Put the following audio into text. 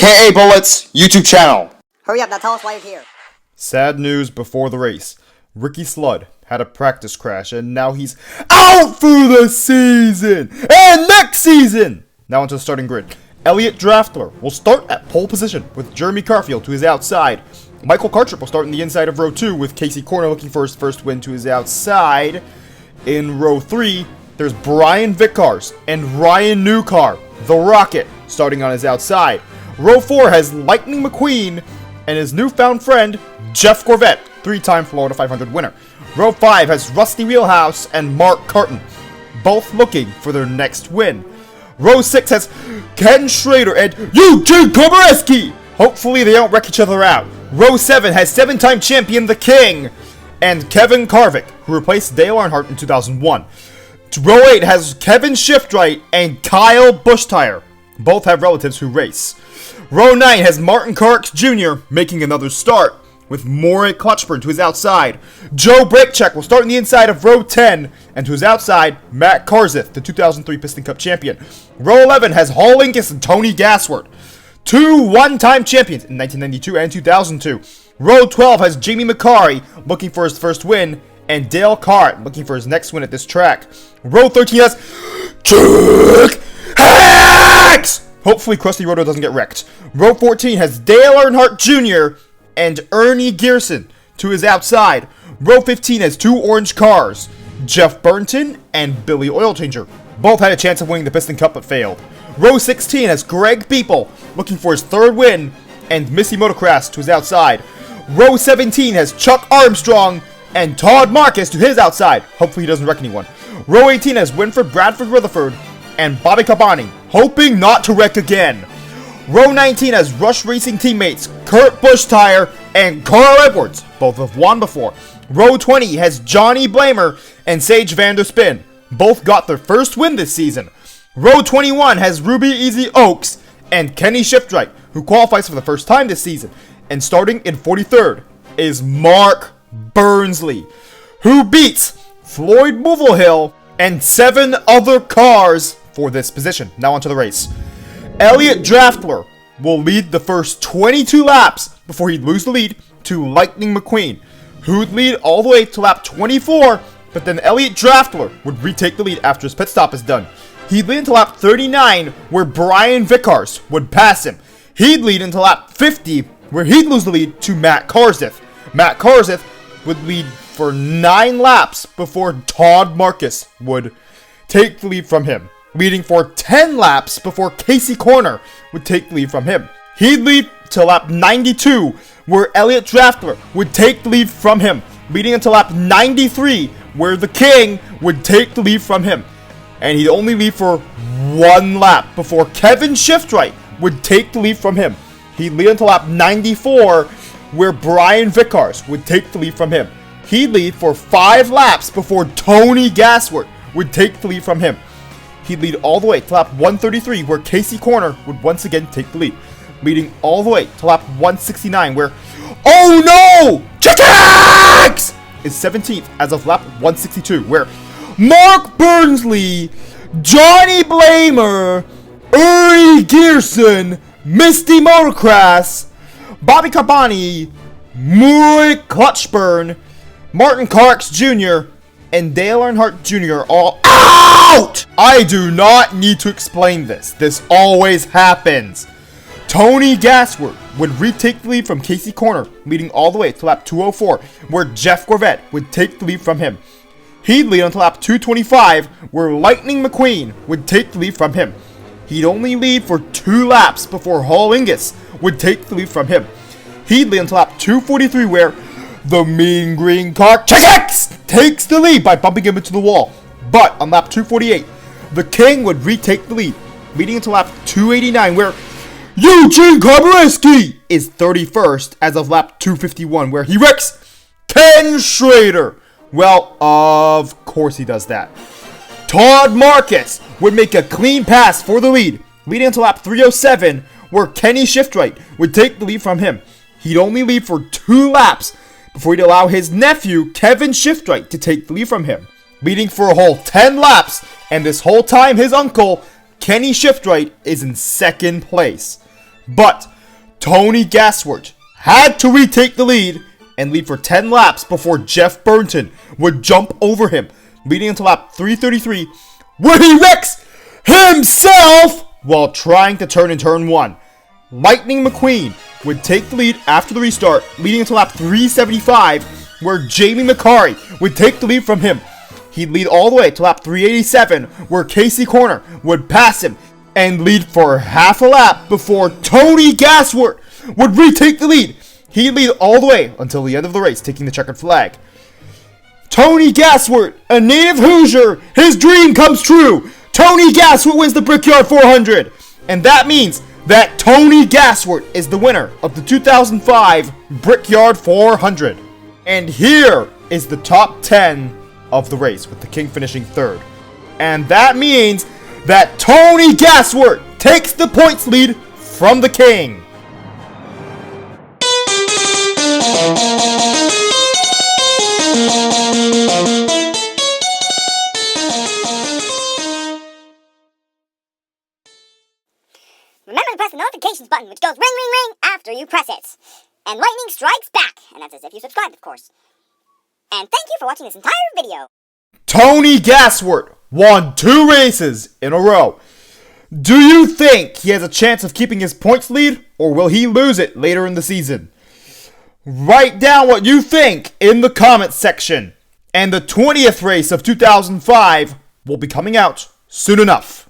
aka Bullets, YouTube channel. Hurry up, now tell us why you're here. Sad news before the race. Ricky Slood had a practice crash and now he's out for the season and next season. Now onto the starting grid. Elliott Draftler will start at pole position with Jeremy Carfield to his outside. Michael Cartrip will start in the inside of row 2 with Casey Corner looking for his first win to his outside. In row 3, there's Brian Vickers and Ryan Newcar, the Rocket, starting on his outside. Row 4 has Lightning McQueen and his newfound friend, Jeff Corvette, 3-time Florida 500 winner. Row 5 has Rusty Wheelhouse and Mark Carton, both looking for their next win. Row 6 has Ken Schrader and Eugene Komareski. Hopefully they don't wreck each other out. Row 7 has 7-time champion The King and Kevin Carvick, who replaced Dale Earnhardt in 2001. Row 8 has Kevin Shiftright and Kyle Bushtire. Both have relatives who race. Row 9 has Martin Carx Jr. making another start, with Maury Clutchburn to his outside. Joe Brakecheck will start in the inside of row 10, and to his outside, Matt Karzith, the 2003 Piston Cup champion. Row 11 has Hall Linkus and Tony Gassworth, two one-time champions in 1992 and 2002. Row 12 has Jamie McCarry looking for his first win, and Dale Cart looking for his next win at this track. Row 13 has Chuck Hacks! Hopefully Krusty Roto doesn't get wrecked. Row 14 has Dale Earnhardt Jr. and Ernie Gearson to his outside. Row 15 has two orange cars, Jeff Burnton and Billy Oilchanger. Both had a chance of winning the Piston Cup but failed. Row 16 has Greg People looking for his third win and Missy Motocross to his outside. Row 17 has Chuck Armstrong and Todd Marcus to his outside. Hopefully he doesn't wreck anyone. Row 18 has Winford Bradford Rutherford and Bobby Cabani, hoping not to wreck again. Row 19 has Rush Racing teammates Kurt Bushtire and Carl Edwards, both have won before. Row 20 has Johnny Blamer and Sage Vanderspin, both got their first win this season. Row 21 has Ruby Easy Oaks and Kenny Shiftright, who qualifies for the first time this season. And starting in 43rd is Mark Burnsley, who beats Floyd Movilhill and 7 other cars for this position. Now onto the race. Elliott Draftler will lead the first 22 laps before he'd lose the lead to Lightning McQueen, who'd lead all the way to lap 24, but then Elliott Draftler would retake the lead after his pit stop is done. He'd lead into lap 39, where Brian Vickers would pass him. He'd lead into lap 50, where he'd lose the lead to Matt Karzith. Matt Karzith would lead for 9 laps before Todd Marcus would take the lead from him, leading for 10 laps before Casey Corner would take the lead from him. He'd lead to lap 92, where Elliott Draftler would take the lead from him, leading until lap 93, where the King would take the lead from him. And he'd only lead for 1 lap before Kevin Shiftright would take the lead from him. He'd lead until lap 94, where Brian Vickers would take the lead from him. He'd lead for 5 laps before Tony Gassworth would take the lead from him. He'd lead all the way to lap 133, where Casey Corner would once again take the lead, leading all the way to lap 169, where, oh no, Chickens is 17th as of lap 162, where Mark Burnsley, Johnny Blamer, Ernie Gearson, Misty Motocross, Bobby Cabani, Maury Clutchburn, Martin Carx Jr., and Dale Earnhardt Jr. are all out! I do not need to explain this. This always happens. Tony Gassworth would retake the lead from Casey Corner, leading all the way to lap 204, where Jeff Corvette would take the lead from him. He'd lead until lap 225, where Lightning McQueen would take the lead from him. He'd only lead for 2 laps before Hall Lingus would take the lead from him. He'd lead until lap 243, where the Mean Green Car Chickens takes the lead by bumping him into the wall. But on lap 248, the King would retake the lead, leading until lap 289, where Eugene Komareski is 31st as of lap 251, where he wrecks Ken Schrader. Well, of course he does that. Todd Marcus would make a clean pass for the lead, leading until lap 307, where Kenny Shiftright would take the lead from him. He'd only lead for 2 laps before he'd allow his nephew, Kevin Shiftright, to take the lead from him, leading for a whole 10 laps, and this whole time his uncle, Kenny Shiftright, is in 2nd place. But Tony Gasworth had to retake the lead and lead for 10 laps before Jeff Burnton would jump over him, leading into lap 333, where he wrecks himself while trying to turn in turn 1. Lightning McQueen would take the lead after the restart, leading into lap 375, where Jamie McCarry would take the lead from him. He'd lead all the way to lap 387, where Casey Corner would pass him and lead for half a lap before Tony Gasworth would retake the lead. He'd lead all the way until the end of the race, taking the checkered flag. Tony Gasworth, a native Hoosier, his dream comes true. Tony Gasworth wins the Brickyard 400. And that means that Tony Gasworth is the winner of the 2005 Brickyard 400. And here is the top 10 of the race, with the King finishing third. And that means that Tony Gasworth takes the points lead from the King. Remember to press the notifications button, which goes ring, ring, ring after you press it. And lightning strikes back, and that's as if you subscribed, of course. And thank you for watching this entire video. Tony Gasworth won 2 races in a row. Do you think he has a chance of keeping his points lead, or will he lose it later in the season? Write down what you think in the comments section. And the 20th race of 2005 will be coming out soon enough.